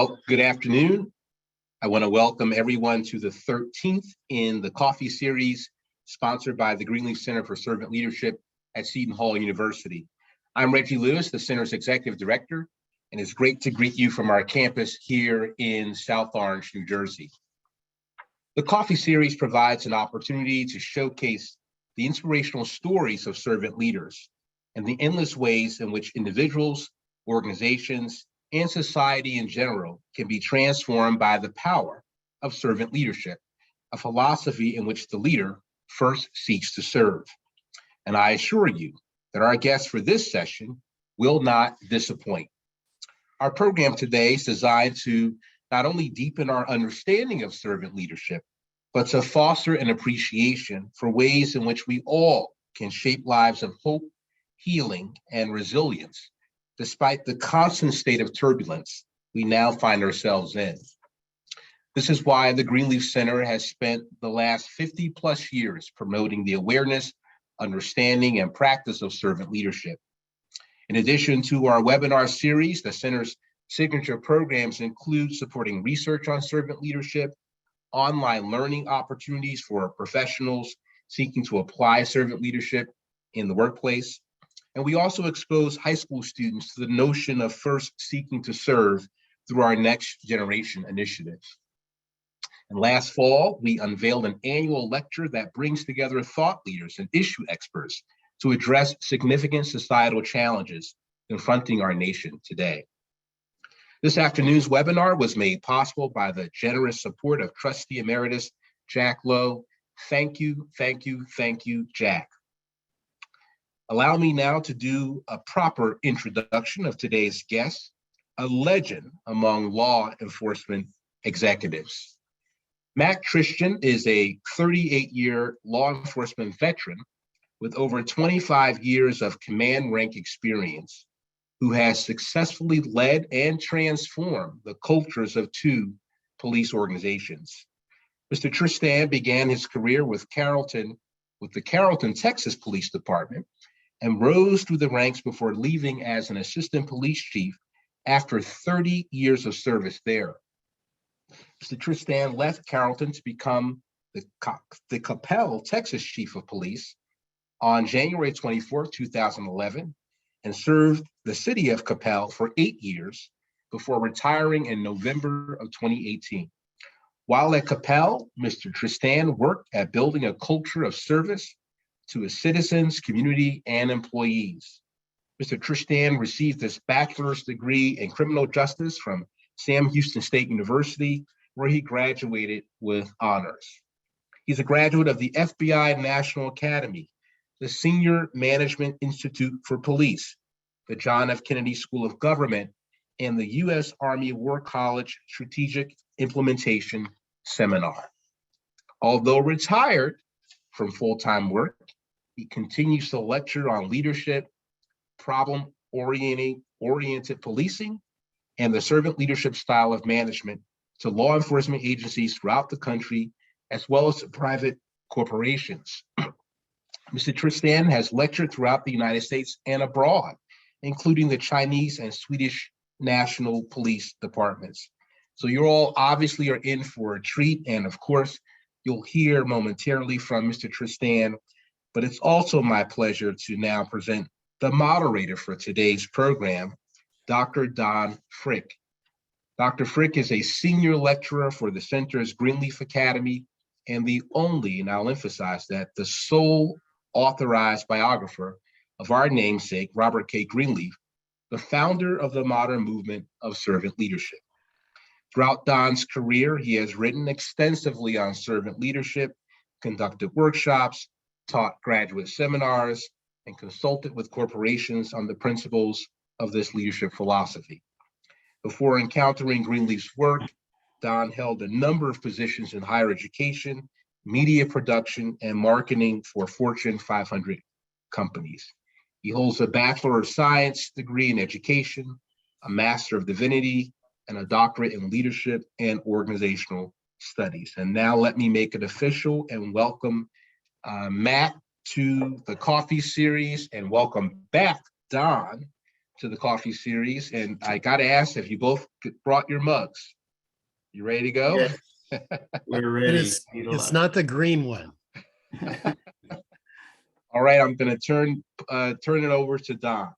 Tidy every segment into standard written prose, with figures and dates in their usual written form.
Well, good afternoon. I want to welcome everyone to the 13th in the coffee series sponsored by the Greenleaf Center for Servant Leadership at Seton Hall University. I'm Reggie Lewis, the center's executive director, and it's great to greet you from our campus here in South Orange, New Jersey. The coffee series provides an opportunity to showcase the inspirational stories of servant leaders and the endless ways in which individuals, organizations, and society in general can be transformed by the power of servant leadership, a philosophy in which the leader first seeks to serve. And I assure you that our guest for this session will not disappoint. Our program today is designed to not only deepen our understanding of servant leadership, but to foster an appreciation for ways in which we all can shape lives of hope, healing, and resilience, despite the constant state of turbulence we now find ourselves in. This is why the Greenleaf Center has spent the last 50 plus years promoting the awareness, understanding, and practice of servant leadership. In addition to our webinar series, the Center's signature programs include supporting research on servant leadership, online learning opportunities for professionals seeking to apply servant leadership in the workplace. And we also expose high school students to the notion of first seeking to serve through our Next Generation initiative. And last fall, we unveiled an annual lecture that brings together thought leaders and issue experts to address significant societal challenges confronting our nation today. This afternoon's webinar was made possible by the generous support of Trustee Emeritus Jack Lowe. Thank you, thank you, thank you, Jack. Allow me now to do a proper introduction of today's guest, a legend among law enforcement executives. Mac Tristan is a 38-year law enforcement veteran with over 25 years of command rank experience, who has successfully led and transformed the cultures of two police organizations. Mr. Tristan began his career with the Carrollton, Texas Police Department, and rose through the ranks before leaving as an assistant police chief after 30 years of service there. Mr. Tristan left Carrollton to become the Coppell, Texas Chief of Police on January 24, 2011, and served the city of Coppell for 8 years before retiring in November of 2018. While at Coppell, Mr. Tristan worked at building a culture of service to his citizens, community, and employees. Mr. Tristan received his bachelor's degree in criminal justice from Sam Houston State University, where he graduated with honors. He's a graduate of the FBI National Academy, the Senior Management Institute for Police, the John F. Kennedy School of Government, and the U.S. Army War College Strategic Implementation Seminar. Although retired from full-time work, he continues to lecture on leadership, problem-oriented policing, and the servant leadership style of management to law enforcement agencies throughout the country, as well as to private corporations. Mr. Tristan has lectured throughout the United States and abroad, including the Chinese and Swedish National Police Departments. So you all obviously are in for a treat, and of course, you'll hear momentarily from Mr. Tristan, but it's also my pleasure to now present the moderator for today's program, Dr. Don Frick. Dr. Frick is a senior lecturer for the Center's Greenleaf Academy and the only, and I'll emphasize that, the sole authorized biographer of our namesake, Robert K. Greenleaf, the founder of the modern movement of servant leadership. Throughout Don's career, he has written extensively on servant leadership, conducted workshops, taught graduate seminars, and consulted with corporations on the principles of this leadership philosophy. Before encountering Greenleaf's work, Don held a number of positions in higher education, media production, and marketing for Fortune 500 companies. He holds a Bachelor of Science degree in education, a Master of Divinity, and a doctorate in leadership and organizational studies. And now let me make it official and welcome Matt to the coffee series, and welcome back Don to the coffee series. And I got to ask if you both brought your mugs. You ready to go? Yes, we're ready. It's not the green one. All right, I'm going to turn it over to Don.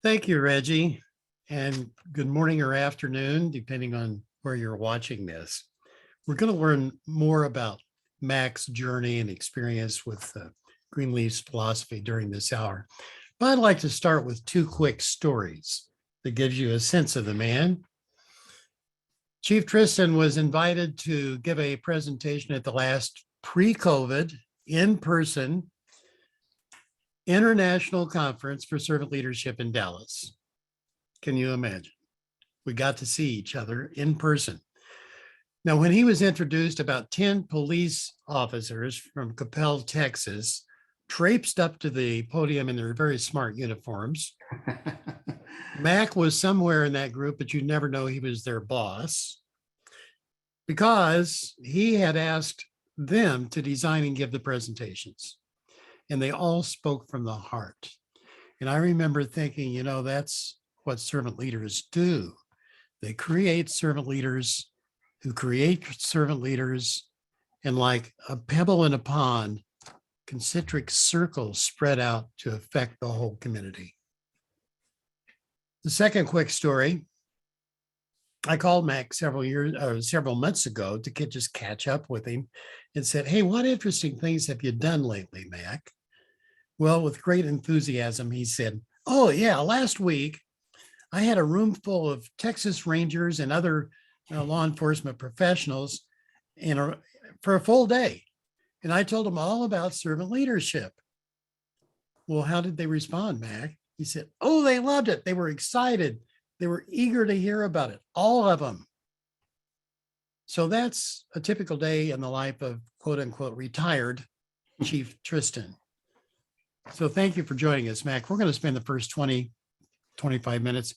Thank you, Reggie. And good morning or afternoon, depending on where you're watching this. We're going to learn more about Mac's journey and experience with Greenleaf's philosophy during this hour. But I'd like to start with two quick stories that gives you a sense of the man. Chief Tristan was invited to give a presentation at the last pre-COVID in-person international conference for servant leadership in Dallas. Can you imagine? We got to see each other in person. Now, when he was introduced, about 10 police officers from Coppell, Texas, traipsed up to the podium in their very smart uniforms. Mac was somewhere in that group, but you'd never know he was their boss because he had asked them to design and give the presentations. And they all spoke from the heart. And I remember thinking, that's what servant leaders do. They create servant leaders who create servant leaders, and like a pebble in a pond, concentric circles spread out to affect the whole community. The second quick story, I called Mac several months ago to just catch up with him and said, hey, what interesting things have you done lately, Mac? Well, with great enthusiasm, he said, oh yeah, last week I had a room full of Texas Rangers and other law enforcement professionals for a full day. And I told them all about servant leadership. Well, how did they respond, Mac? He said, oh, they loved it. They were excited. They were eager to hear about it, all of them. So that's a typical day in the life of quote unquote retired Chief Tristan. So thank you for joining us, Mac. We're going to spend the first 25 minutes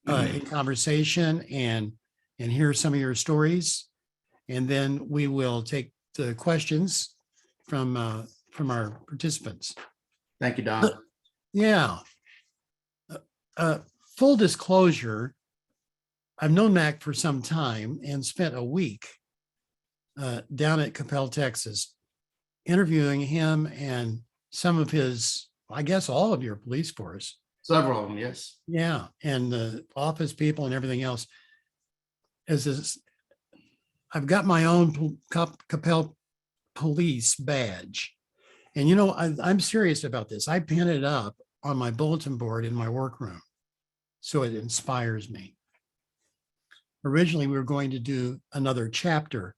in conversation and hear some of your stories. And then we will take the questions from our participants. Thank you, Don. Yeah. Full disclosure, I've known Mac for some time and spent a week down at Coppell, Texas, interviewing him and some of his, I guess, all of your police force. Several of them, yes. Yeah, and the office people and everything else. I've got my own Coppell police badge. And I'm serious about this. I pin it up on my bulletin board in my workroom, so it inspires me. Originally, we were going to do another chapter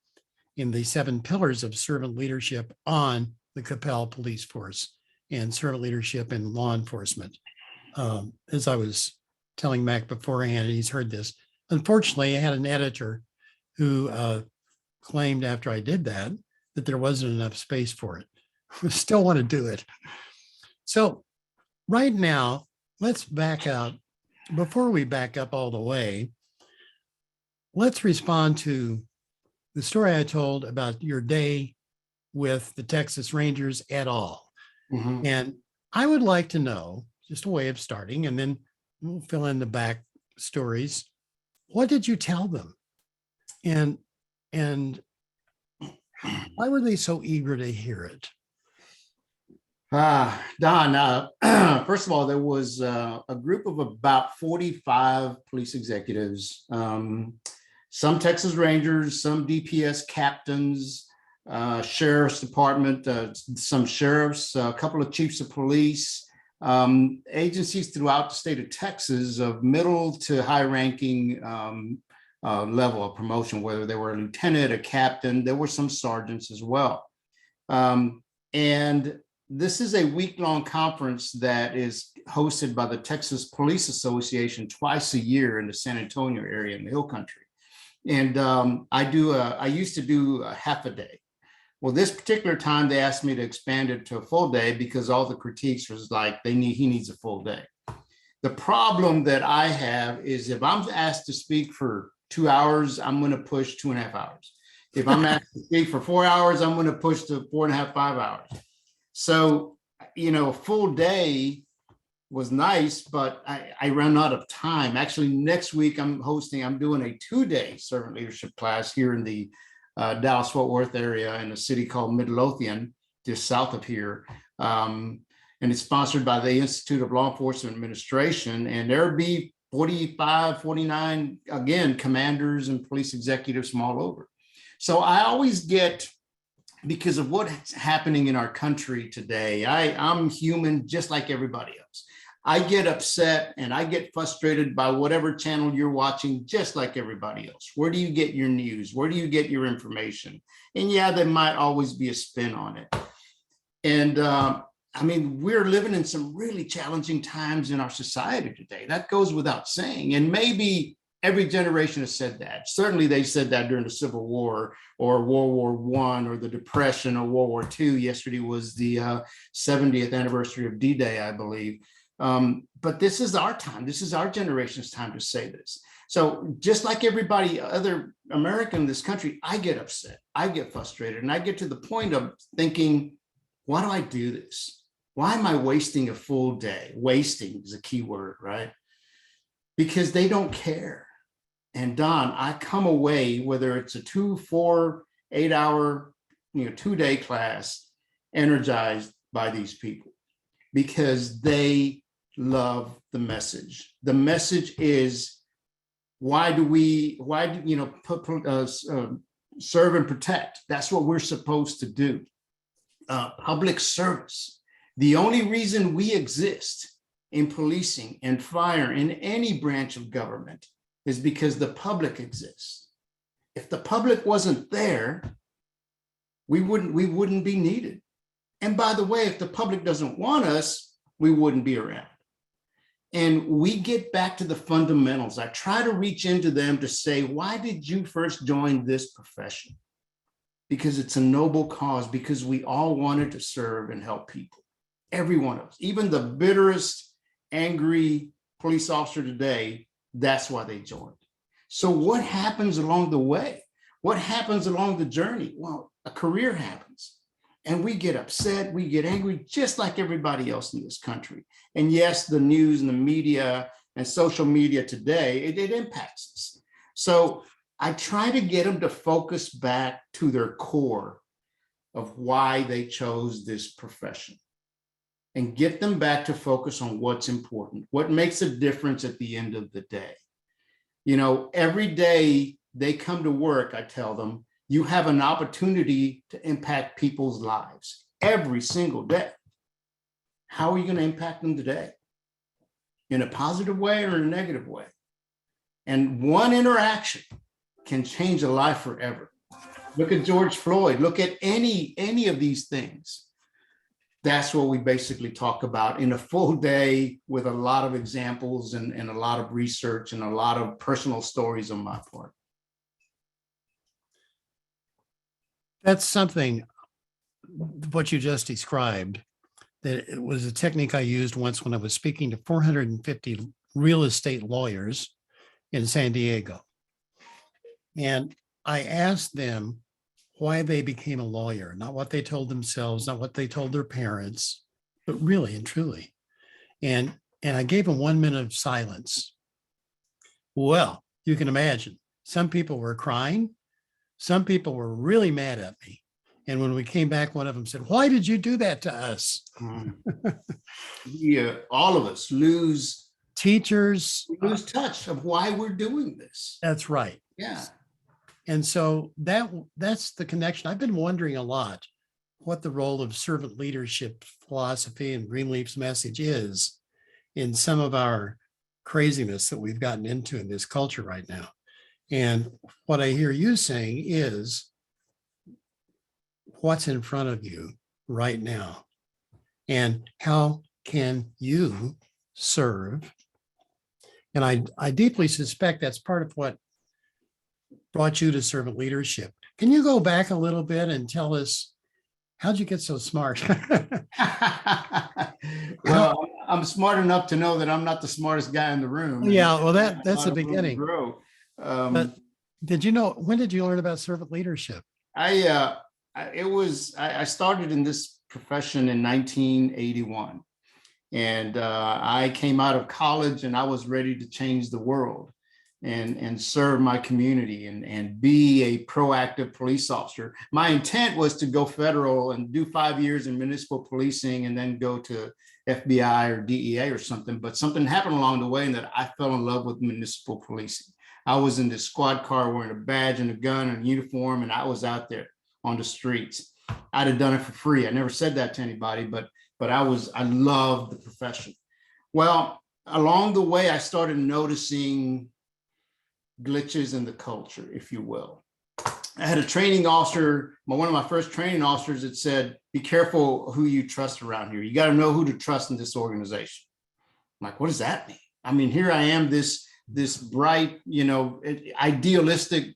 in the 7 pillars of servant leadership on the Coppell police force and servant leadership in law enforcement. As I was telling Mac beforehand, and he's heard this, unfortunately, I had an editor who claimed after I did that there wasn't enough space for it. We still want to do it. So right now, let's back out. Before we back up all the way, let's respond to the story I told about your day with the Texas Rangers et al. Mm-hmm. And I would like to know, just a way of starting, and then we'll fill in the back stories. What did you tell them? And why were they so eager to hear it? Don, first of all, there was a group of about 45 police executives, some Texas Rangers, some DPS captains, sheriff's department, some sheriffs, a couple of chiefs of police, agencies throughout the state of Texas of middle to high ranking level of promotion, whether they were a lieutenant, a captain, there were some sergeants as well. And this is a week-long conference that is hosted by the Texas Police Association twice a year in the San Antonio area in the Hill Country. And I used to do a half a day. Well, this particular time they asked me to expand it to a full day because all the critiques was like, he needs a full day. The problem that I have is if I'm asked to speak for 2 hours, I'm going to push 2.5 hours. If I'm asked to speak for 4 hours, I'm going to push to 4.5, 5 hours. So, a full day was nice, but I ran out of time. Actually, next week I'm doing a 2-day servant leadership class here in the Dallas-Fort Worth area in a city called Midlothian, just south of here. And it's sponsored by the Institute of Law Enforcement Administration. And there'll be 45, 49, again, commanders and police executives from all over. So I always get, because of what's happening in our country today, I'm human just like everybody else. I get upset and I get frustrated by whatever channel you're watching, just like everybody else. Where do you get your news? Where do you get your information? And yeah, there might always be a spin on it. And I mean, we're living in some really challenging times in our society today. That goes without saying. And maybe every generation has said that. Certainly they said that during the Civil War or World War I or the Depression or World War II. Yesterday was the 70th anniversary of D-Day, I believe. But this is our time. This is our generation's time to say this. So just like everybody, other American in this country, I get upset, I get frustrated, and I get to the point of thinking, why do I do this? Why am I wasting a full day? Wasting is a key word, right? Because they don't care. And Don, I come away, whether it's a 2, 4, 8-hour, 2-day class, energized by these people because they love the message. The message is, why do serve and protect? That's what we're supposed to do. Public service. The only reason we exist in policing and fire in any branch of government is because the public exists. If the public wasn't there, we wouldn't be needed. And by the way, if the public doesn't want us, we wouldn't be around. And we get back to the fundamentals. I try to reach into them to say, why did you first join this profession? Because it's a noble cause, because we all wanted to serve and help people. Every one of us, even the bitterest, angry police officer today, that's why they joined. So what happens along the way? What happens along the journey? Well, a career happens. And we get upset, we get angry, just like everybody else in this country. And yes, the news and the media and social media today, it impacts us. So I try to get them to focus back to their core of why they chose this profession and get them back to focus on what's important, what makes a difference at the end of the day. Every day they come to work, I tell them, you have an opportunity to impact people's lives every single day. How are you going to impact them today? In a positive way or in a negative way? And one interaction can change a life forever. Look at George Floyd. Look at any of these things. That's what we basically talk about in a full day with a lot of examples and a lot of research and a lot of personal stories on my part. That's something, what you just described, that it was a technique I used once when I was speaking to 450 real estate lawyers in San Diego. And I asked them why they became a lawyer, not what they told themselves, not what they told their parents, but really and truly. And I gave them 1 minute of silence. Well, you can imagine, some people were crying. Some people were really mad at me. And when we came back, one of them said, why did you do that to us? Yeah, all of us lose touch of why we're doing this. That's right. Yeah. And so that's the connection. I've been wondering a lot what the role of servant leadership philosophy and Greenleaf's message is in some of our craziness that we've gotten into in this culture right now. And what I hear you saying is what's in front of you right now and how can you serve? And I deeply suspect that's part of what brought you to servant leadership. Can you go back a little bit and tell us, how'd you get so smart? Well, I'm smart enough to know that I'm not the smartest guy in the room. Yeah, well, that's the beginning. But did you know, when did you learn about servant leadership? I started in this profession in 1981. And I came out of college and I was ready to change the world and serve my community and be a proactive police officer. My intent was to go federal and do 5 years in municipal policing and then go to FBI or DEA or something. But something happened along the way and that I fell in love with municipal policing. I was in this squad car wearing a badge and a gun and a uniform, and I was out there on the streets. I'd have done it for free. I never said that to anybody, but I loved the profession. Well, along the way, I started noticing glitches in the culture, if you will. I had a training officer, one of my first training officers that said, be careful who you trust around here. You got to know who to trust in this organization. I'm like, what does that mean? I mean, here I am, this bright, idealistic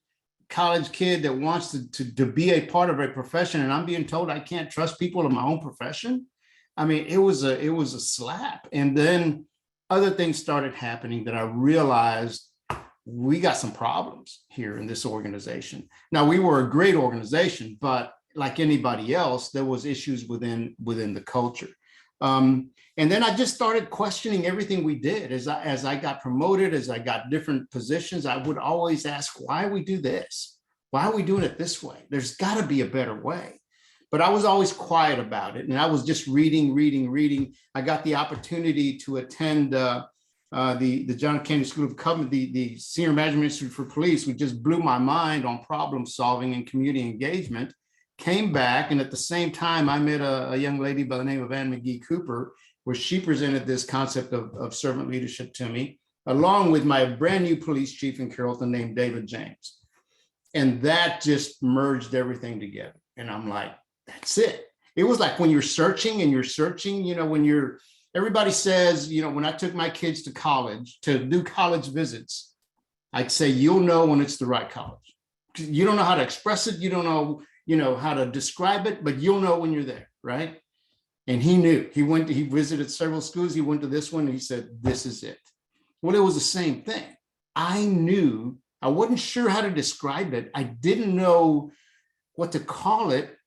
college kid that wants to be a part of a profession, and I'm being told I can't trust people in my own profession. I mean, it was a slap. And then other things started happening that I realized we got some problems here in this organization. Now, we were a great organization, but like anybody else, there was issues within the culture. And then I just started questioning everything we did. As I got promoted, as I got different positions, I would always ask, why we do this? Why are we doing it this way? There's got to be a better way. But I was always quiet about it. And I was just reading. I got the opportunity to attend the John F. Kennedy School of Government, the Senior Management Institute for Police, which just blew my mind on problem solving and community engagement. Came back, and at the same time, I met a young lady by the name of Ann McGee Cooper, where she presented this concept of servant leadership to me, along with my brand new police chief in Carrollton named David James. And that just merged everything together. And I'm like, that's it. It was like when you're searching, everybody says, when I took my kids to college to do college visits, I'd say, you'll know when it's the right college. You don't know how to express it. You don't know, how to describe it, but you'll know when you're there, right? And he knew. He visited several schools. He went to this one and he said, this is it. Well, it was the same thing. I knew, I wasn't sure how to describe it. I didn't know what to call it.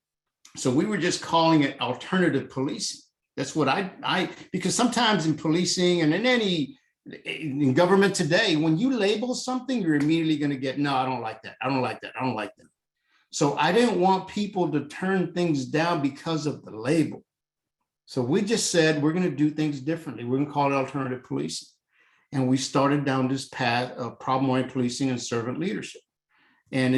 So we were just calling it alternative policing. That's what because sometimes in policing and in government today, when you label something, you're immediately going to get, no, I don't like that. I don't like that. I don't like that. So I didn't want people to turn things down because of the label. So we just said, we're going to do things differently. We're going to call it alternative policing. And we started down this path of problem-oriented policing and servant leadership. And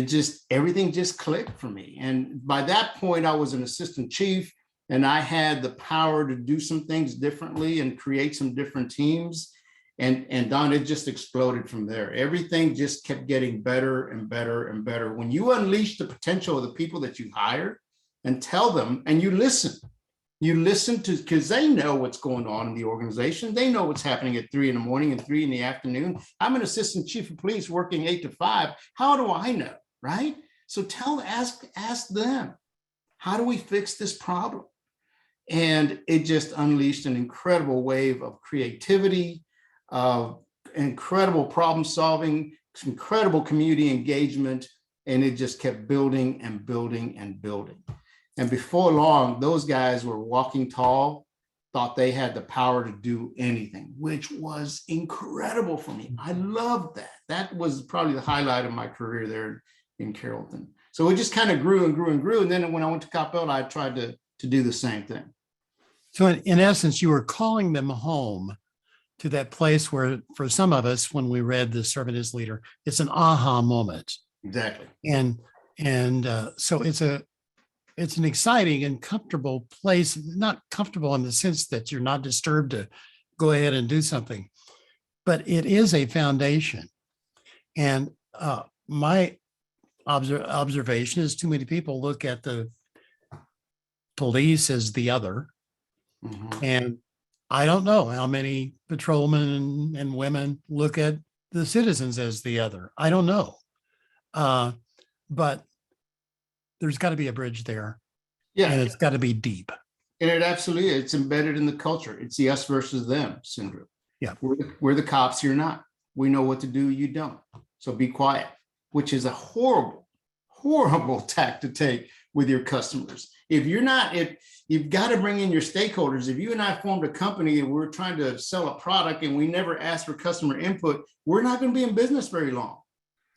everything just clicked for me. And by that point, I was an assistant chief and I had the power to do some things differently and create some different teams. And Don, it just exploded from there. Everything just kept getting better and better and better. When you unleash the potential of the people that you hire and tell them, and you listen to, because they know what's going on in the organization. They know what's happening at 3 a.m. and 3 p.m. I'm an assistant chief of police working 8 to 5. How do I know, right? So ask them, how do we fix this problem? And it just unleashed an incredible wave of creativity, of incredible problem solving, incredible community engagement, and it just kept building and building and building. And before long, those guys were walking tall, thought they had the power to do anything, which was incredible for me. I loved that. That was probably the highlight of my career there in Carrollton. So it just kind of grew and grew and grew. And then when I went to Coppell, I tried to do the same thing. So in essence, you were calling them home to that place where, for some of us, when we read The Servant is Leader, it's an aha moment. Exactly. And so it's an exciting and comfortable place, not comfortable in the sense that you're not disturbed to go ahead and do something, but it is a foundation. And my observation is too many people look at the police as the other. Mm-hmm. And I don't know how many patrolmen and women look at the citizens as the other. I don't know. But there's got to be a bridge there. Yeah. And it's got to be deep. And it's embedded in the culture. It's the us versus them syndrome. Yeah. We're the cops, you're not. We know what to do, you don't. So be quiet, which is a horrible, horrible tack to take with your customers. If you've got to bring in your stakeholders. If you and I formed a company and we're trying to sell a product and we never ask for customer input, we're not going to be in business very long.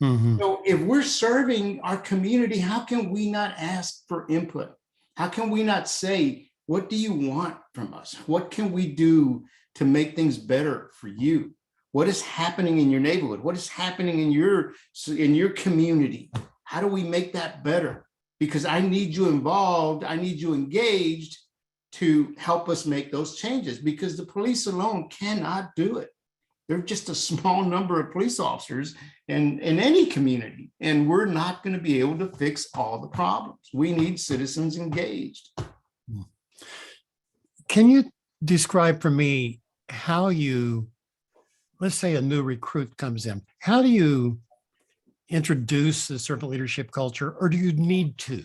Mhm. So if we're serving our community, how can we not ask for input? How can we not say, what do you want from us? What can we do to make things better for you? What is happening in your neighborhood? What is happening in your community? How do we make that better? Because I need you involved. I need you engaged to help us make those changes, because the police alone cannot do it. They're just a small number of police officers in any community, and we're not going to be able to fix all the problems. We need citizens engaged. Can you describe for me how you, let's say a new recruit comes in, how do you introduce a servant leadership culture, or do you need to?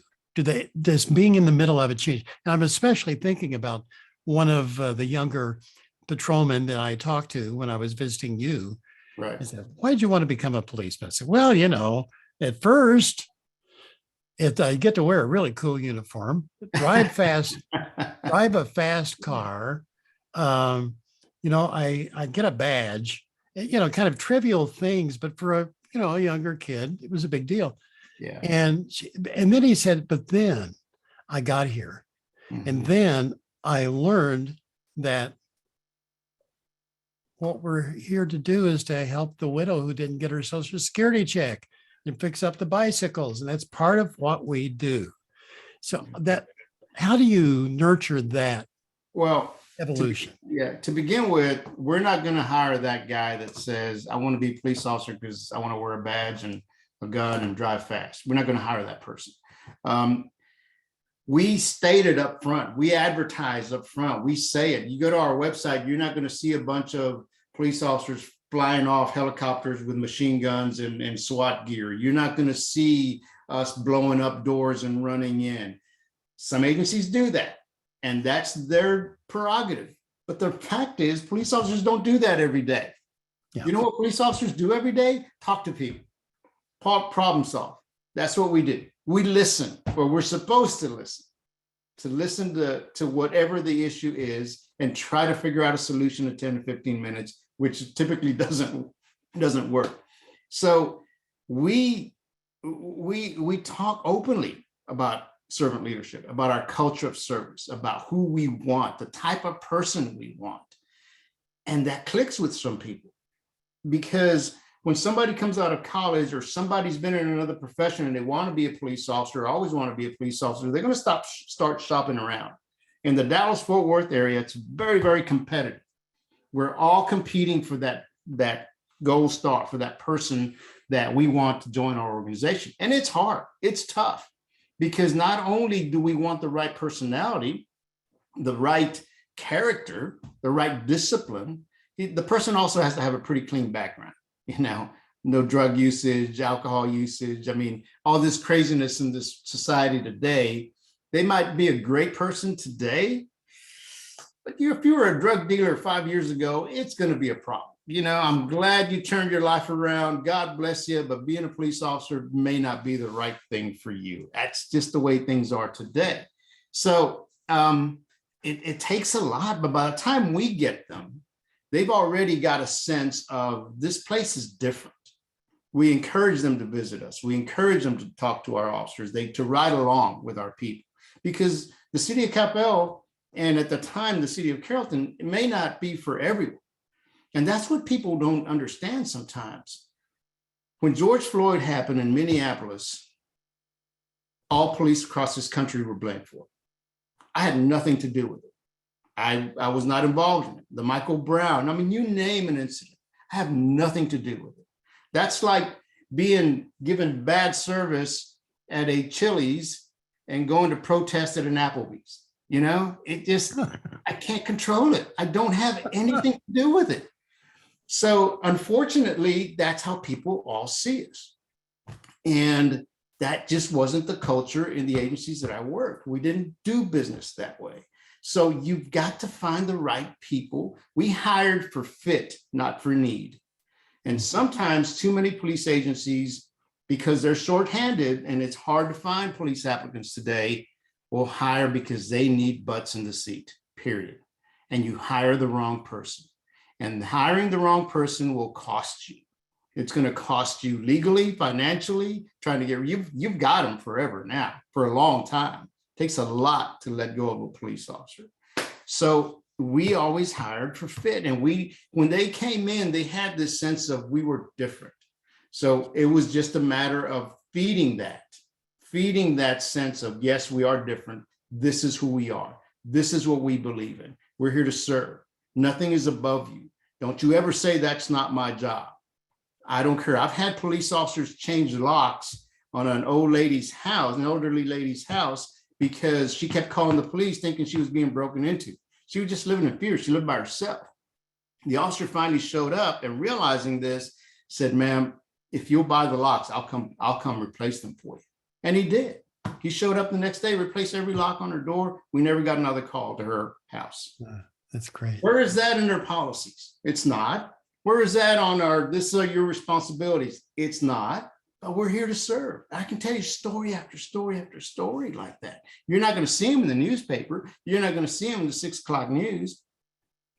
Does being in the middle of it change? And I'm especially thinking about one of the younger patrolmen that I talked to when I was visiting you. Right. I said, why did you want to become a policeman? I said, well, at first, I get to wear a really cool uniform, drive fast, drive a fast car. I get a badge, kind of trivial things, but for a younger kid, it was a big deal. Yeah. And then he said, but then I got here, and then I learned that what we're here to do is to help the widow who didn't get her Social Security check and fix up the bicycles. And that's part of what we do. So how do you nurture that evolution? To begin with, we're not going to hire that guy that says, I want to be a police officer because I want to wear a badge and a gun and drive fast. We're not going to hire that person. We stated up front, we advertise up front, we say it. You go to our website, you're not going to see a bunch of police officers flying off helicopters with machine guns and SWAT gear. You're not going to see us blowing up doors and running in. Some agencies do that, and that's their prerogative. But the fact is, police officers don't do that every day. Yeah. You know what police officers do every day? Talk to people, problem solve. That's what we do. We listen, or we're supposed to listen to whatever the issue is and try to figure out a solution in 10 to 15 minutes, which typically doesn't work. So we talk openly about servant leadership, about our culture of service, about who we want, the type of person we want. And that clicks with some people, because when somebody comes out of college or somebody's been in another profession and they want to be a police officer, always want to be a police officer, they're going to start shopping around. In the Dallas-Fort Worth area, it's very, very competitive. We're all competing for that gold star, for that person that we want to join our organization. And it's hard, it's tough, because not only do we want the right personality, the right character, the right discipline, the person also has to have a pretty clean background. No drug usage, alcohol usage. I mean, all this craziness in this society today. They might be a great person today, but if you were a drug dealer 5 years ago, it's going to be a problem. I'm glad you turned your life around. God bless you, but being a police officer may not be the right thing for you. That's just the way things are today. So it takes a lot, but by the time we get them, they've already got a sense of this place is different. We encourage them to visit us. We encourage them to talk to our officers, to ride along with our people, because the city of Capel, and at the time, the city of Carrollton, it may not be for everyone. And that's what people don't understand sometimes. When George Floyd happened in Minneapolis, all police across this country were blamed for it. I had nothing to do with it. I was not involved in it. The Michael Brown, I mean, you name an incident, I have nothing to do with it. That's like being given bad service at a Chili's and going to protest at an Applebee's. I can't control it. I don't have anything to do with it. So unfortunately, that's how people all see us. And that just wasn't the culture in the agencies that I worked. We didn't do business that way. So you've got to find the right people. We hired for fit, not for need. And sometimes too many police agencies, because they're shorthanded and it's hard to find police applicants today, will hire because they need butts in the seat, period. And you hire the wrong person. And hiring the wrong person will cost you. It's going to cost you legally, financially, trying to get, you've got them forever now, for a long time. It takes a lot to let go of a police officer. So we always hired for fit. And when they came in, they had this sense of we were different. So it was just a matter of feeding that sense of, yes, we are different. This is who we are. This is what we believe in. We're here to serve. Nothing is above you. Don't you ever say that's not my job. I don't care. I've had police officers change locks on an old lady's house, an elderly lady's house, because she kept calling the police thinking she was being broken into. She was just living in fear. She lived by herself. The officer finally showed up and, realizing this, said, ma'am, if you'll buy the locks, I'll come replace them for you. And he did. He showed up the next day, replaced every lock on her door. We never got another call to her house. That's great. Where is that in their policies? It's not. Where is that on this are your responsibilities? It's not. But we're here to serve. I can tell you story after story after story like that. You're not going to see them in the newspaper. You're not going to see them in the 6 o'clock news,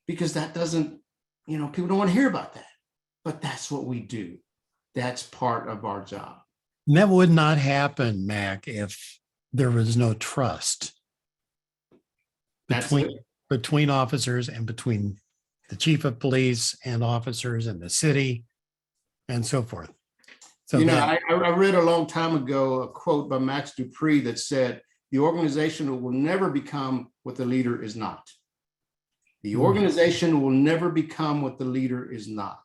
because that doesn't, people don't want to hear about that. But that's what we do. That's part of our job. And that would not happen, Mac, if there was no trust between officers and between the chief of police and officers and the city and so forth. So I read a long time ago a quote by Max Dupree that said, the organization will never become what the leader is not. The organization will never become what the leader is not.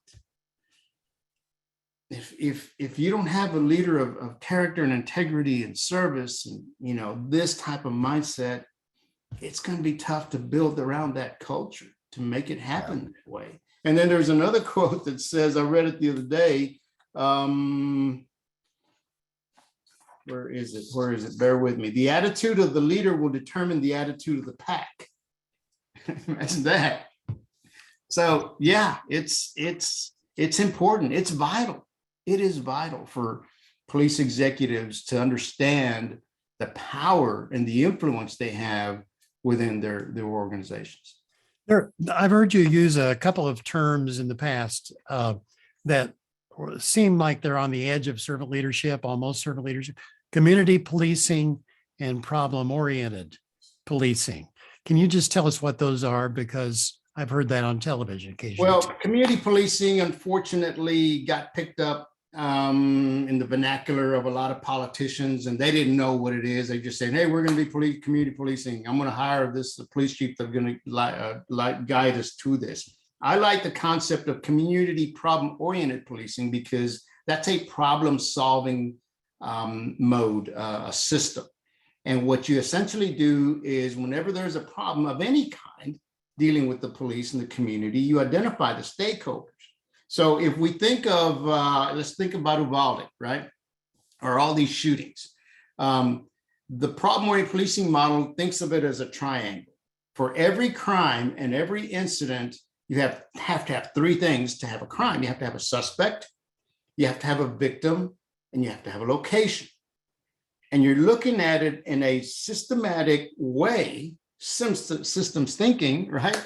If you don't have a leader of character and integrity and service and this type of mindset, it's going to be tough to build around that culture to make it happen that way. And then there's another quote that says, I read it the other day. Where is it? Bear with me. The attitude of the leader will determine the attitude of the pack. Imagine that. So yeah, it's important. It's vital. It is vital for police executives to understand the power and the influence they have within their organizations. I've heard you use a couple of terms in the past that seem like they're on the edge of servant leadership, almost servant leadership: community policing and problem-oriented policing. Can you just tell us what those are? Because I've heard that on television occasionally. Well, community policing, unfortunately, got picked up in the vernacular of a lot of politicians, and they didn't know what it is. They just said, hey, we're going to be community policing. I'm going to hire this police chief that's going to guide us to this. I like the concept of community problem-oriented policing, because that's a problem-solving mode, a system. And what you essentially do is, whenever there's a problem of any kind dealing with the police and the community, you identify the stakeholders. So if we think of, let's think about Uvalde, right? Or all these shootings. The problem-oriented policing model thinks of it as a triangle. For every crime and every incident, you have to have 3 things to have a crime. You have to have a suspect, you have to have a victim, and you have to have a location. And you're looking at it in a systematic way, systems thinking, right?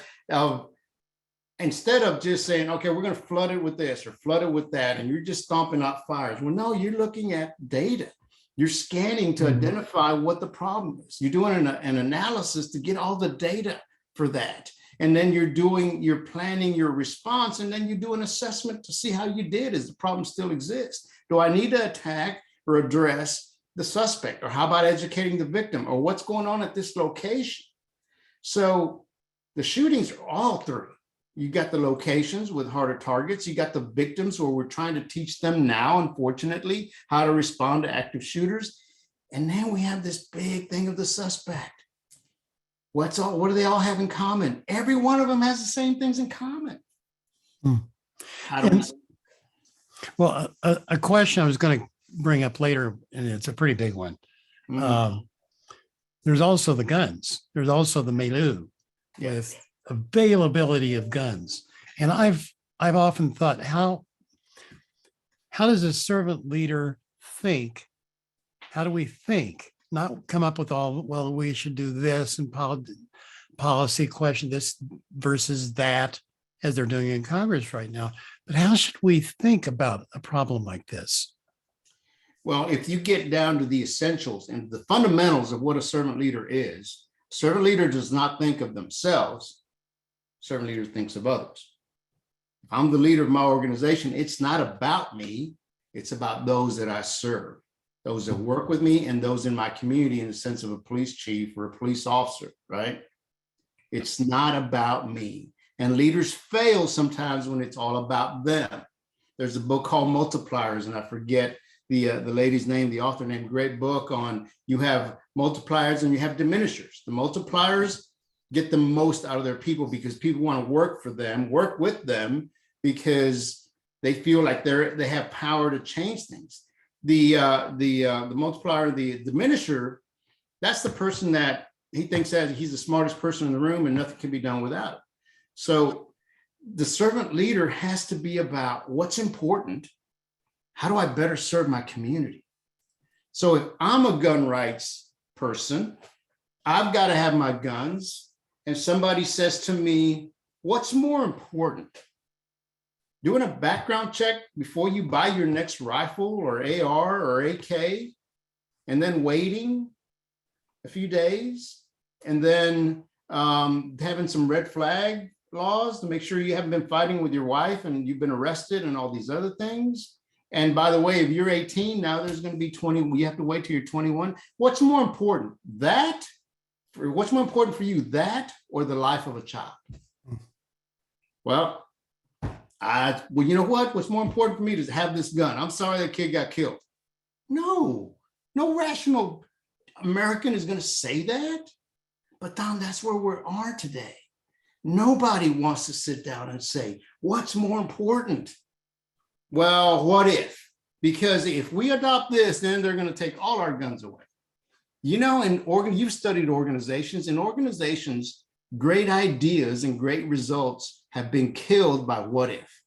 Instead of just saying, okay, we're going to flood it with this or flood it with that, and you're just stomping out fires. Well, no, you're looking at data. You're scanning to identify what the problem is. You're doing an analysis to get all the data for that. And then you're planning your response, and then you do an assessment to see how you did. Does the problem still exist? Do I need to attack or address the suspect? Or how about educating the victim? Or what's going on at this location? So the shootings are all 3. You got the locations with harder targets. You got the victims, where we're trying to teach them now, unfortunately, how to respond to active shooters. And then we have this big thing of the suspect. What do they all have in common? Every one of them has the same things in common. How do we? Well, a question I was going to bring up later, and it's a pretty big one. There's also the guns. There's also the milieu with availability of guns. And I've often thought, how does a servant leader think? How do we think not come up with all, well, we should do this and policy question this versus that, as they're doing in Congress right now. But how should we think about a problem like this? Well, if you get down to the essentials and the fundamentals of what a servant leader is, servant leader does not think of themselves. Servant leader thinks of others. If I'm the leader of my organization, it's not about me. It's about those that I serve, those that work with me and those in my community in the sense of a police chief or a police officer, right? It's not about me. And leaders fail sometimes when it's all about them. There's a book called Multipliers, and I forget the lady's name, the author name, great book on you have multipliers and you have diminishers. The multipliers get the most out of their people because people want to work for them, work with them because they feel like they have power to change things. The multiplier, the diminisher, that's the person that he thinks that he's the smartest person in the room and nothing can be done without him. So the servant leader has to be about what's important. How do I better serve my community? So if I'm a gun rights person, I've got to have my guns. And somebody says to me, what's more important? Doing a background check before you buy your next rifle or AR or AK, and then waiting a few days, and then having some red flag laws to make sure you haven't been fighting with your wife and you've been arrested and all these other things. And by the way, if you're 18, now there's going to be 20, you have to wait till you're 21. What's more important, that? What's more important for you, that or the life of a child? Well, you know what? What's more important for me is to have this gun. I'm sorry that kid got killed. No rational American is going to say that. But Don, that's where we are today. Nobody wants to sit down and say, what's more important? Well, what if? Because if we adopt this, then they're going to take all our guns away. You know, you've studied organizations. In organizations, great ideas and great results have been killed by what if.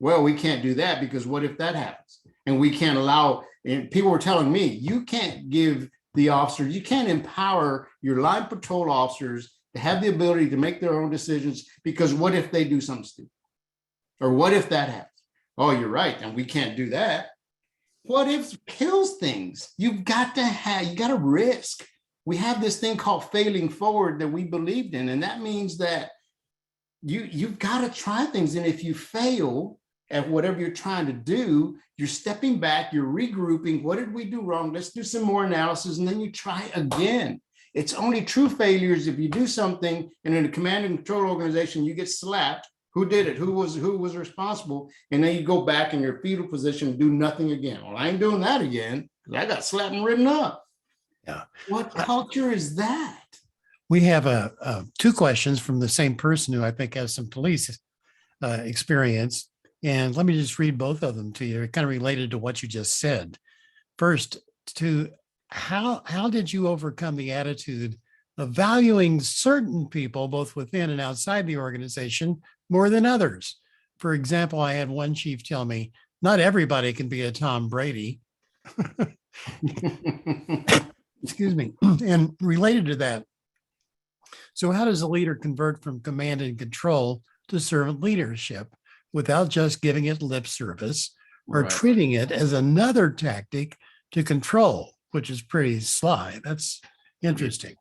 Well, we can't do that because what if that happens? And we can't allow, and people were telling me, you can't give the officers, you can't empower your line patrol officers to have the ability to make their own decisions because what if they do something stupid? Or what if that happens? Oh, you're right, and we can't do that. What if kills things? You got to risk. We have this thing called failing forward that we believed in, and that means that you've got to try things. And if you fail at whatever you're trying to do, you're stepping back, you're regrouping. What did we do wrong? Let's do some more analysis, and then you try again. It's only true failures if you do something and in a command and control organization, you get slapped. Who did it? Who was responsible? And then you go back in your fetal position and do nothing again. Well, I ain't doing that again because I got slapped and written up. Yeah. What culture is that? We have two questions from the same person who I think has some police experience. And let me just read both of them to you. They're kind of related to what you just said. First, how did you overcome the attitude of valuing certain people, both within and outside the organization, more than others? For example, I had one chief tell me, not everybody can be a Tom Brady. Excuse me. And related to that, so how does a leader convert from command and control to servant leadership without just giving it lip service or treating it as another tactic to control, which is pretty sly? That's interesting.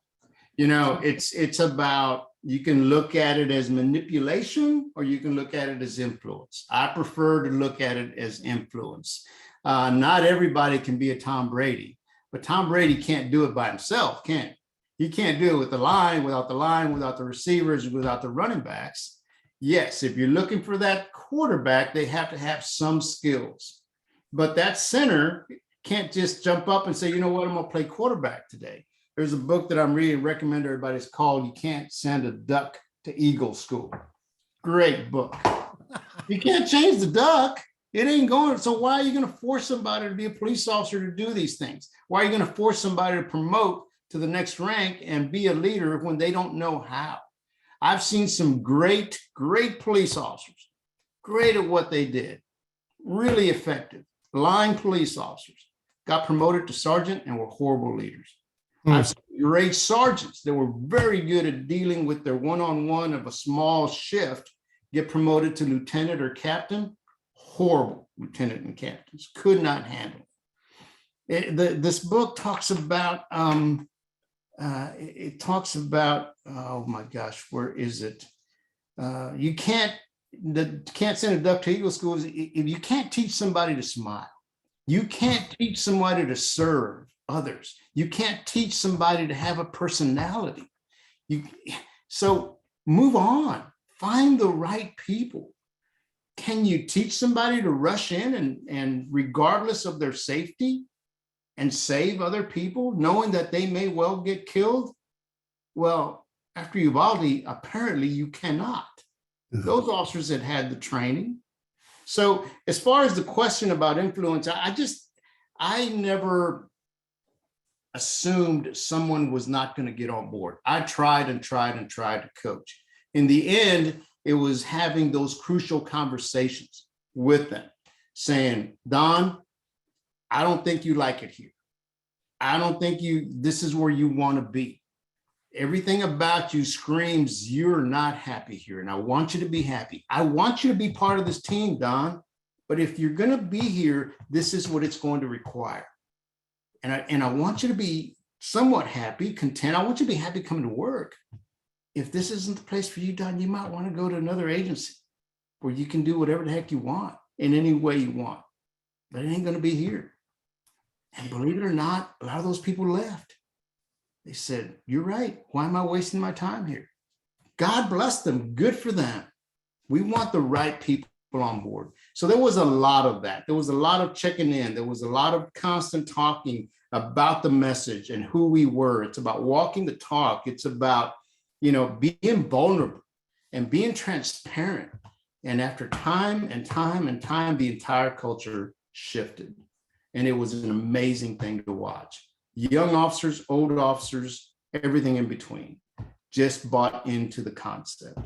You know, it's about, you can look at it as manipulation or you can look at it as influence. I prefer to look at it as influence. Not everybody can be a Tom Brady, but Tom Brady can't do it by himself, can he? He can't do it with the line, without the receivers, without the running backs. Yes, if you're looking for that quarterback, they have to have some skills. But that center can't just jump up and say, you know what, I'm going to play quarterback today. There's a book that I'm reading, recommend everybody. It's called You Can't Send a Duck to Eagle School. Great book. You can't change the duck. It ain't going. So why are you going to force somebody to be a police officer to do these things? Why are you going to force somebody to promote to the next rank and be a leader when they don't know how? I've seen some great police officers, great at what they did, really effective, line police officers, got promoted to sergeant and were horrible leaders. I've seen great sergeants that were very good at dealing with their one-on-one of a small shift, get promoted to lieutenant or captain. Horrible lieutenant and captains, could not handle it. This book talks about, it talks about, oh my gosh, where is it? You can't send a duck to Eagle School if you can't teach somebody to smile. You can't teach somebody to serve others. You can't teach somebody to have a personality. So move on, find the right people. Can you teach somebody to rush in and regardless of their safety and save other people, knowing that they may well get killed? Well, after Uvalde, apparently you cannot. Those officers had had the training. So as far as the question about influence, I never assumed someone was not going to get on board. I tried and tried and tried to coach. In the end, it was having those crucial conversations with them, saying, Don, I don't think you like it here. I don't think this is where you want to be. Everything about you screams you're not happy here, and I want you to be happy. I want you to be part of this team, Don, but if you're going to be here, this is what it's going to require. And I want you to be somewhat happy, content. I want you to be happy coming to work. If this isn't the place for you, Don, you might want to go to another agency where you can do whatever the heck you want in any way you want, but it ain't going to be here. And believe it or not, a lot of those people left. They said, you're right. Why am I wasting my time here? God bless them. Good for them. We want the right people on board. So there was a lot of that. There was a lot of checking in. There was a lot of constant talking about the message and who we were. It's about walking the talk. It's about, being vulnerable and being transparent. And after time and time and time, the entire culture shifted. And it was an amazing thing to watch. Young officers, old officers, everything in between, just bought into the concept.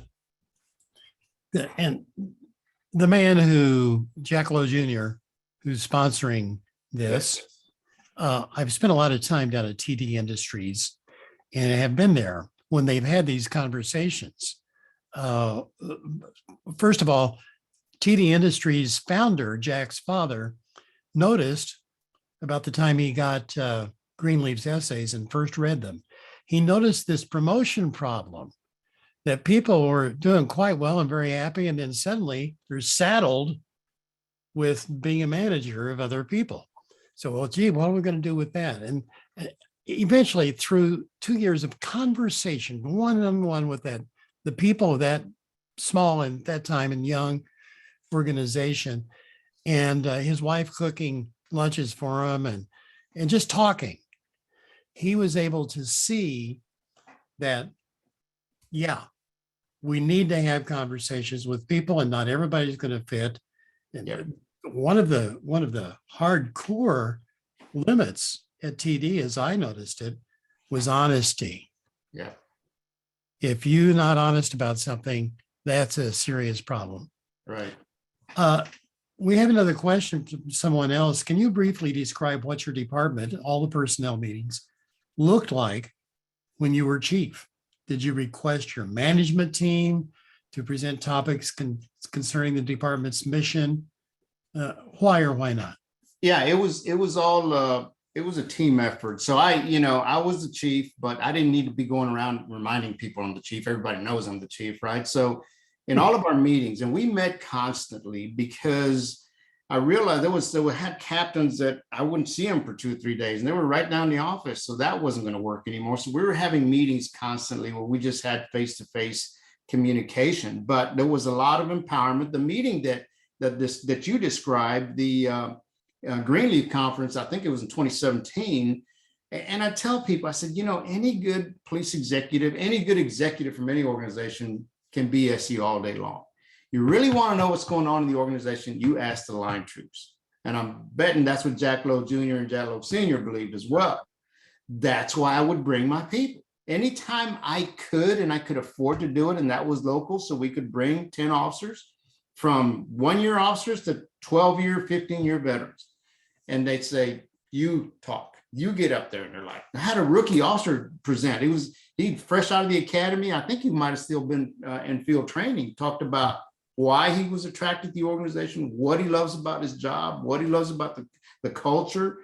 And the man Jack Lowe Jr., who's sponsoring this, I've spent a lot of time down at TD Industries and I have been there when they've had these conversations. First of all, TD Industries founder, Jack's father, noticed about the time he got Greenleaf's essays and first read them, he noticed this promotion problem, that people were doing quite well and very happy, and then suddenly they're saddled with being a manager of other people. So, well, gee, what are we going to do with that? And eventually, through 2 years of conversation, one-on-one with the people of that small and at that time and young organization, and his wife cooking lunches for him and just talking, he was able to see that, yeah, we need to have conversations with people, and not everybody's going to fit. And one of the hardcore limits at TD, as I noticed it, was honesty. Yeah. If you're not honest about something, that's a serious problem. Right. We have another question from someone else. Can you briefly describe what your department, all the personnel meetings, looked like when you were chief? Did you request your management team to present topics concerning the department's mission? Why or why not? Yeah, it was all it was a team effort. So I was the chief, but I didn't need to be going around reminding people I'm the chief. Everybody knows I'm the chief, right? So in all of our meetings, and we met constantly, because I realized there had captains that I wouldn't see them for 2 or 3 days, and they were right down in the office. So that wasn't going to work anymore. So we were having meetings constantly where we just had face-to-face communication, but there was a lot of empowerment. The meeting that you described, the Greenleaf conference, I think it was in 2017. And I tell people, I said, any good police executive, any good executive from any organization can be SE all day long. You really want to know what's going on in the organization, you ask the line troops. And I'm betting that's what Jack Lowe Jr. and Jack Lowe Sr. believed as well. That's why I would bring my people. Anytime I could, and I could afford to do it, and that was local, so we could bring 10 officers, from 1-year officers to 12-year, 15-year veterans. And they'd say, you talk, you get up there. And they're like, I had a rookie officer present. He fresh out of the academy. I think he might've still been in field training, talked about why he was attracted to the organization, what he loves about his job, what he loves about the culture.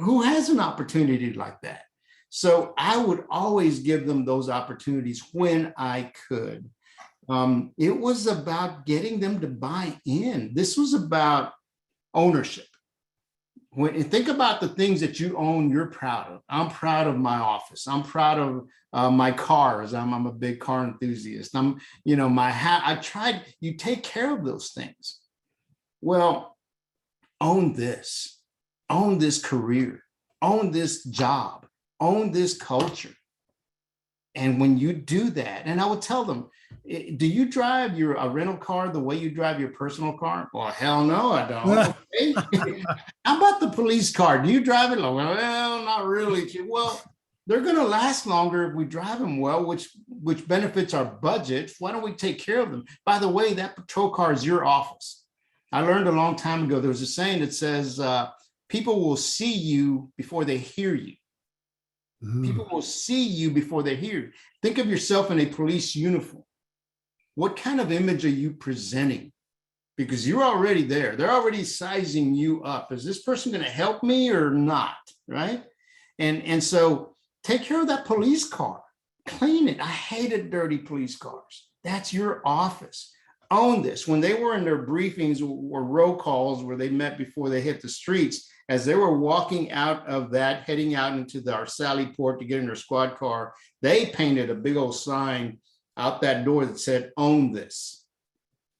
Who has an opportunity like that? So I would always give them those opportunities when I could. It was about getting them to buy in. This was about ownership. When you think about the things that you own, you're proud of. I'm proud of my office. I'm proud of my cars. I'm a big car enthusiast. My hat. You take care of those things. Well, own this career, own this job, own this culture. And when you do that, and I would tell them, do you drive a rental car the way you drive your personal car? Well, hell no, I don't. Okay. How about the police car? Do you drive it? Well, not really. Well, they're going to last longer if we drive them well, which benefits our budget. Why don't we take care of them? By the way, that patrol car is your office. I learned a long time ago, there was a saying that says, people will see you before they hear you. People will see you before they hear you. Think of yourself in a police uniform. What kind of image are you presenting? Because you're already there. They're already sizing you up. Is this person going to help me or not? Right? And so take care of that police car. Clean it. I hated dirty police cars. That's your office. Own this. When they were in their briefings or roll calls where they met before they hit the streets, as they were walking out of that, heading out into our Sally Port to get in their squad car, they painted a big old sign out that door that said, own this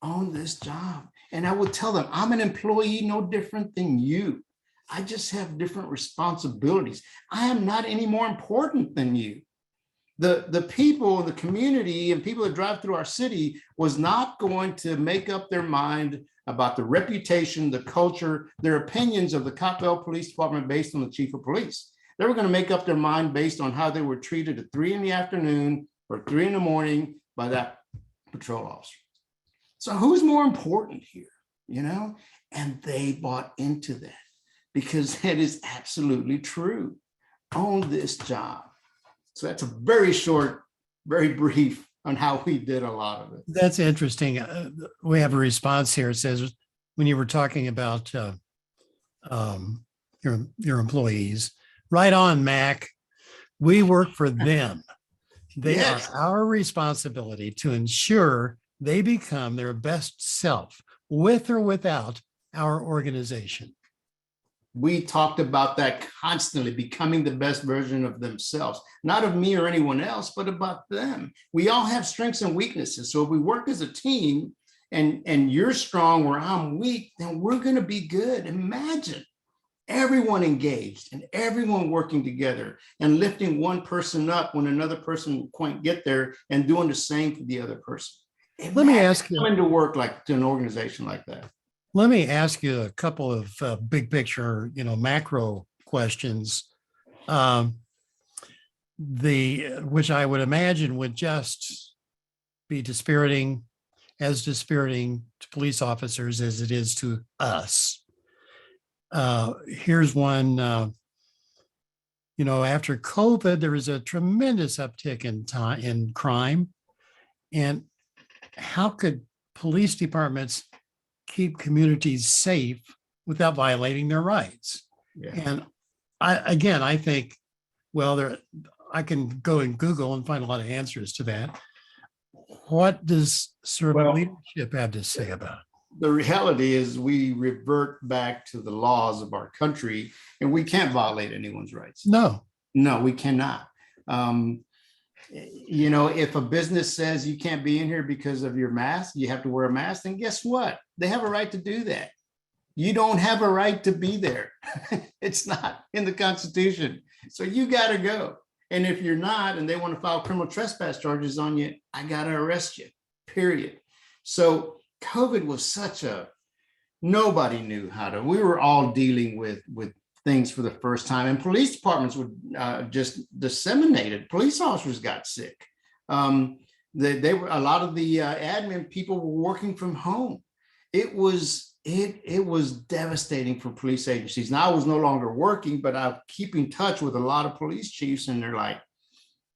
job. And I would tell them, I'm an employee no different than you. I just have different responsibilities. I am not any more important than you. The people in the community and people that drive through our city was not going to make up their mind about the reputation, the culture, their opinions of the Coppell Police Department based on the chief of police. They were going to make up their mind based on how they were treated at 3 p.m. or 3 a.m. by that patrol officer. So who's more important here, And they bought into that because that is absolutely true. Own this job. So that's a very short, very brief on how we did a lot of it. That's interesting. We have a response here. It says, when you were talking about your employees, right on, Mac. We work for them. They are our responsibility to ensure they become their best self, with or without our organization. We talked about that constantly, becoming the best version of themselves, not of me or anyone else, but about them. We all have strengths and weaknesses. So if we work as a team and you're strong where I'm weak, then we're going to be good. Imagine everyone engaged and everyone working together and lifting one person up when another person can't get there and doing the same for the other person. Let me ask you, coming to work to an organization like that. Let me ask you a couple of big picture, macro questions, which I would imagine would just be dispiriting to police officers as it is to us. Here's one, after COVID, there was a tremendous uptick in crime. And how could police departments keep communities safe without violating their rights? Yeah. And I think, I can go and Google and find a lot of answers to that. What does servant leadership have to say about it? The reality is we revert back to the laws of our country and we can't violate anyone's rights. No, we cannot. If a business says you can't be in here because of your mask, you have to wear a mask, then guess what? They have a right to do that. You don't have a right to be there. It's not in the Constitution. So you got to go. And if you're not, and they want to file criminal trespass charges on you, I got to arrest you, period. So COVID was nobody knew we were all dealing with things for the first time, and police departments would just disseminated. Police officers got sick. They were a lot of the admin people were working from home. It was it was devastating for police agencies. Now I was no longer working, but I keep in touch with a lot of police chiefs, and they're like,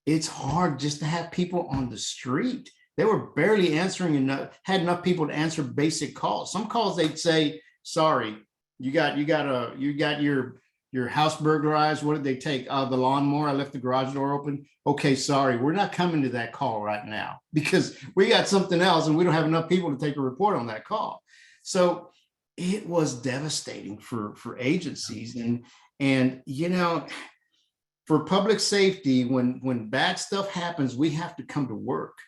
it's hard just to have people on the street. They were barely answering enough, had enough people to answer basic calls. Some calls they'd say, sorry, you got your house burglarized. What did they take? The lawnmower. I left the garage door open. Okay, sorry, we're not coming to that call right now because we got something else and we don't have enough people to take a report on that call. So it was devastating for agencies. And for public safety, when bad stuff happens, we have to come to work.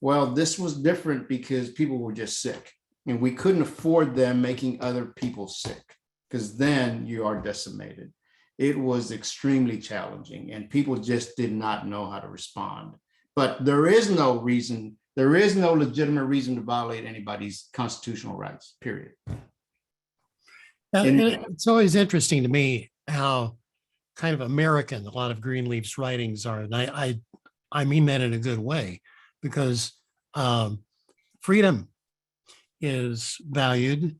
Well, this was different because people were just sick and we couldn't afford them making other people sick, because then you are decimated. It was extremely challenging and people just did not know how to respond. But there is no legitimate reason to violate anybody's constitutional rights, period. And it's always interesting to me how kind of American a lot of Greenleaf's writings are. And I mean that in a good way, because freedom is valued.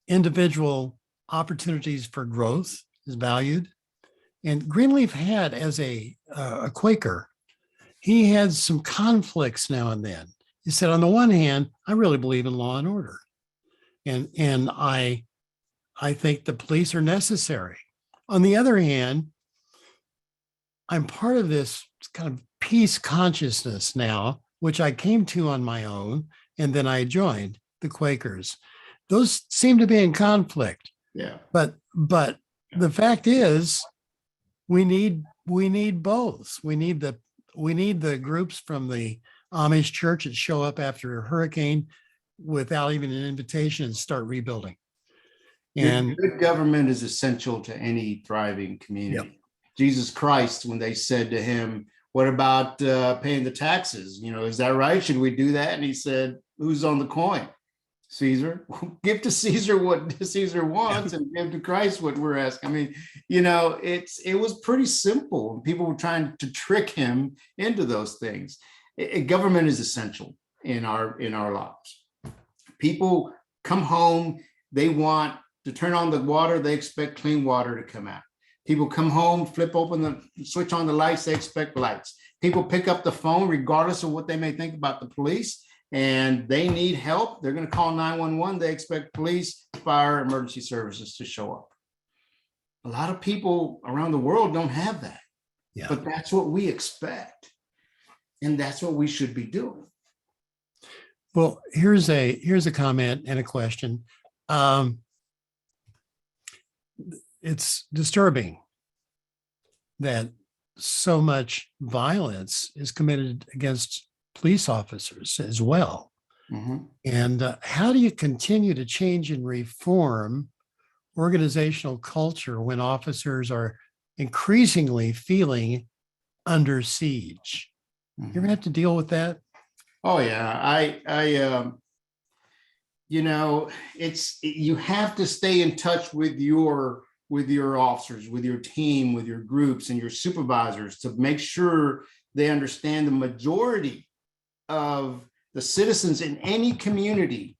Individual opportunities for growth is valued. And Greenleaf had, as a Quaker, he had some conflicts now and then. He said, on the one hand, I really believe in law and order. And I think the police are necessary. On the other hand, I'm part of this kind of peace consciousness now, which I came to on my own, and then I joined the Quakers. Those seem to be in conflict. Yeah. But the fact is, we need both. We need the groups from the Amish church that show up after a hurricane without even an invitation and start rebuilding. And good government is essential to any thriving community. Yep. Jesus Christ, when they said to him, what about paying the taxes? Is that right? Should we do that? And he said, who's on the coin? Caesar. Give to Caesar what Caesar wants and give to Christ what we're asking. I mean, it was pretty simple. People were trying to trick him into those things. Government is essential in our lives. People come home, they want to turn on the water, they expect clean water to come out. People come home, switch on the lights, they expect lights. People pick up the phone, regardless of what they may think about the police, and they need help. They're going to call 911. They expect police, fire, emergency services to show up. A lot of people around the world don't have that, but that's what we expect. And that's what we should be doing. Well, here's a comment and a question. It's disturbing that so much violence is committed against police officers as well. Mm-hmm. And how do you continue to change and reform organizational culture when officers are increasingly feeling under siege? Mm-hmm. You ever have to deal with that? Oh yeah, you have to stay in touch with your officers, with your team, with your groups and your supervisors to make sure they understand the majority of the citizens in any community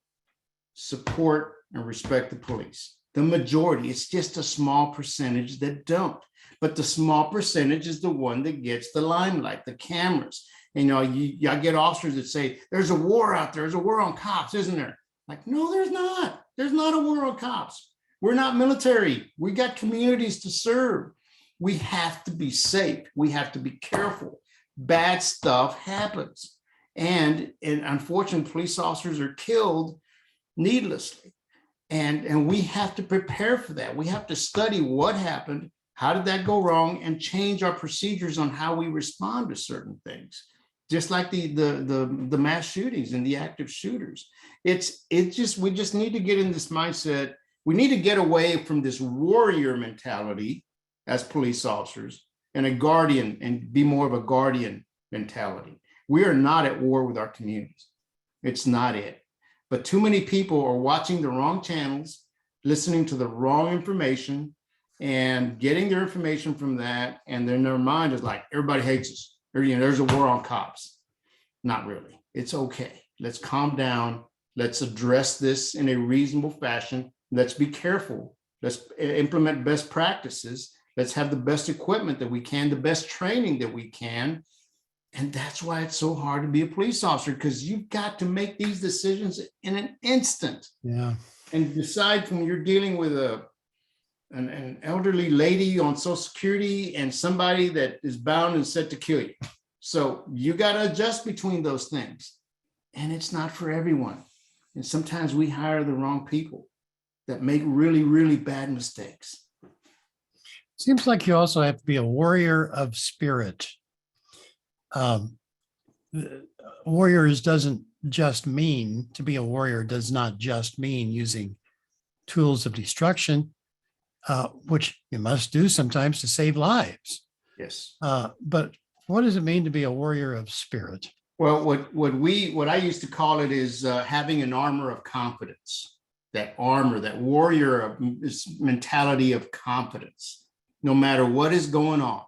support and respect the police. The majority, it's just a small percentage that don't. But the small percentage is the one that gets the limelight, the cameras. I get officers that say, there's a war out there, there's a war on cops, isn't there? Like, no, there's not. There's not a war on cops. We're not military. We got communities to serve. We have to be safe. We have to be careful. Bad stuff happens. And unfortunately, police officers are killed needlessly. And we have to prepare for that. We have to study what happened, how did that go wrong, and change our procedures on how we respond to certain things. Just like the mass shootings and the active shooters. We just need to get in this mindset. We need to get away from this warrior mentality as police officers and be more of a guardian mentality. We are not at war with our communities. It's not it. But too many people are watching the wrong channels, listening to the wrong information, and getting their information from that. And then their mind is like, everybody hates us. There's a war on cops. Not really. It's okay. Let's calm down. Let's address this in a reasonable fashion. Let's be careful. Let's implement best practices. Let's have the best equipment that we can, the best training that we can. And that's why it's so hard to be a police officer, because you've got to make these decisions in an instant. Yeah. And decide when you're dealing with an elderly lady on Social Security and somebody that is bound and set to kill you. So you got to adjust between those things. And it's not for everyone. And sometimes we hire the wrong people that make really, really bad mistakes. Seems like you also have to be a warrior of spirit. Warriors doesn't just mean, to be a warrior does not just mean using tools of destruction, which you must do sometimes to save lives. Yes. But what does it mean to be a warrior of spirit? Well, what I used to call it is having an armor of confidence. That armor, that warrior of mentality of confidence. No matter what is going on,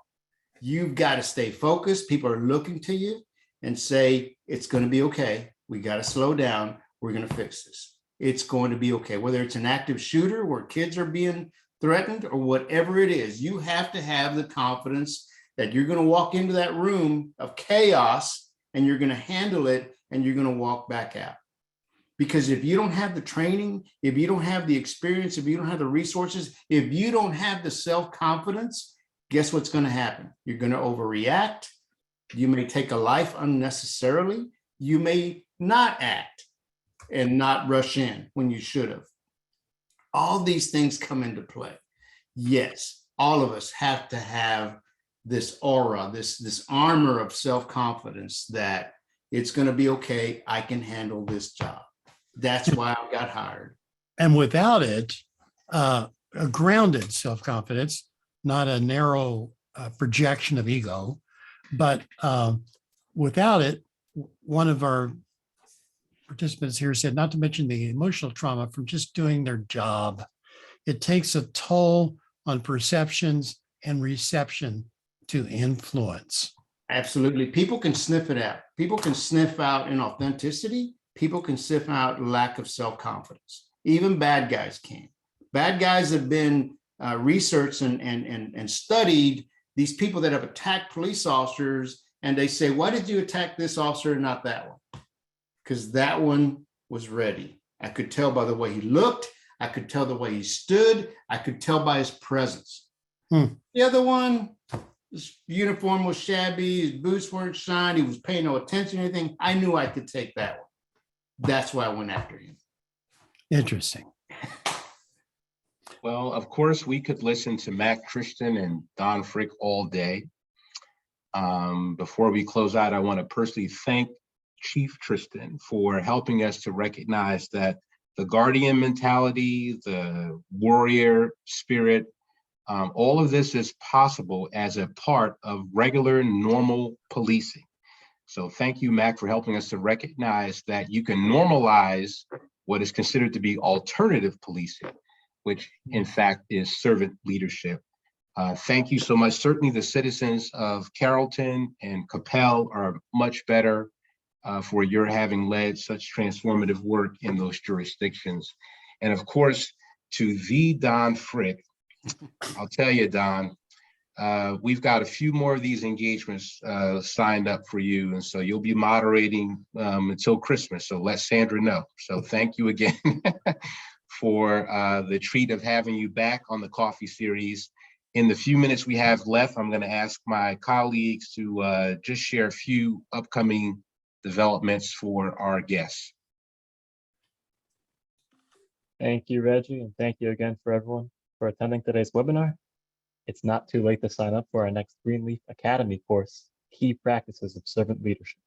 you've got to stay focused. People are looking to you and say, it's going to be okay. We got to slow down. We're going to fix this. It's going to be okay. Whether it's an active shooter where kids are being threatened or whatever it is, you have to have the confidence that you're going to walk into that room of chaos and you're going to handle it and you're going to walk back out. Because if you don't have the training, if you don't have the experience, if you don't have the resources, if you don't have the self-confidence, guess what's going to happen? You're going to overreact. You may take a life unnecessarily. You may not act and not rush in when you should have. All these things come into play. Yes, all of us have to have this aura, this armor of self-confidence that it's going to be okay. I can handle this job. That's why I got hired. And without it, a grounded self-confidence, not a narrow projection of ego, but without it, one of our participants here said, not to mention the emotional trauma from just doing their job. It takes a toll on perceptions and reception to influence. Absolutely. People can sniff it out. People can sniff out inauthenticity. People can sniff out lack of self-confidence. Even bad guys can. Bad guys have been researched and studied these people that have attacked police officers, and they say, why did you attack this officer and not that one? Because that one was ready. I could tell by the way he looked. I could tell the way he stood. I could tell by his presence. The other one, his uniform was shabby. His boots weren't shined. He was paying no attention to anything. I knew I could take that one. That's why I went after him. Interesting. Well, of course, we could listen to Mac Tristan and Don Frick all day. Before we close out, I want to personally thank Chief Tristan for helping us to recognize that the guardian mentality, the warrior spirit, all of this is possible as a part of regular, normal policing. So thank you, Mac, for helping us to recognize that you can normalize what is considered to be alternative policing, which in fact is servant leadership. Thank you so much. Certainly the citizens of Carrollton and Capel are much better for your having led such transformative work in those jurisdictions. And of course, to the Don Frick, I'll tell you, Don, we've got a few more of these engagements signed up for you. And so you'll be moderating until Christmas. So let Sandra know. So thank you again for the treat of having you back on the coffee series. In the few minutes we have left, I'm going to ask my colleagues to just share a few upcoming developments for our guests. Thank you, Reggie, and thank you again for everyone for attending today's webinar. It's not too late to sign up for our next Greenleaf Academy course, Key Practices of Servant Leadership.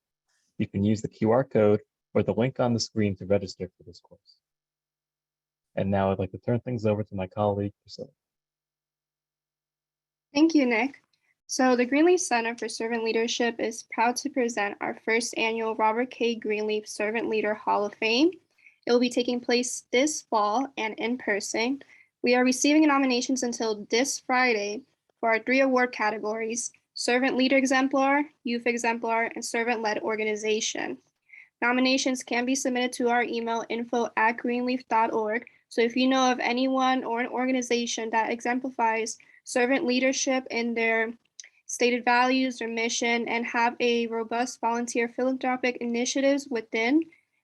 You can use the QR code or the link on the screen to register for this course. And now I'd like to turn things over to my colleague, Priscilla. Thank you, Nick. So the Greenleaf Center for Servant Leadership is proud to present our first annual Robert K. Greenleaf Servant Leader Hall of Fame. It will be taking place this fall and in person. We are receiving nominations until this Friday for our 3 award categories: Servant Leader Exemplar, Youth Exemplar, and Servant-Led Organization. Nominations can be submitted to our email info@greenleaf.org. So if you know of anyone or an organization that exemplifies servant leadership in their stated values or mission and have a robust volunteer philanthropic initiatives within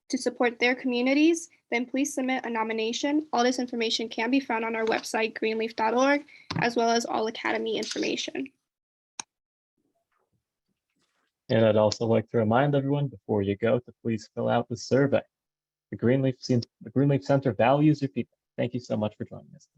to support their communities, then please submit a nomination. All this information can be found on our website, greenleaf.org, as well as all Academy information. And I'd also like to remind everyone before you go to please fill out the survey. The Greenleaf Center values your people. Thank you so much for joining us.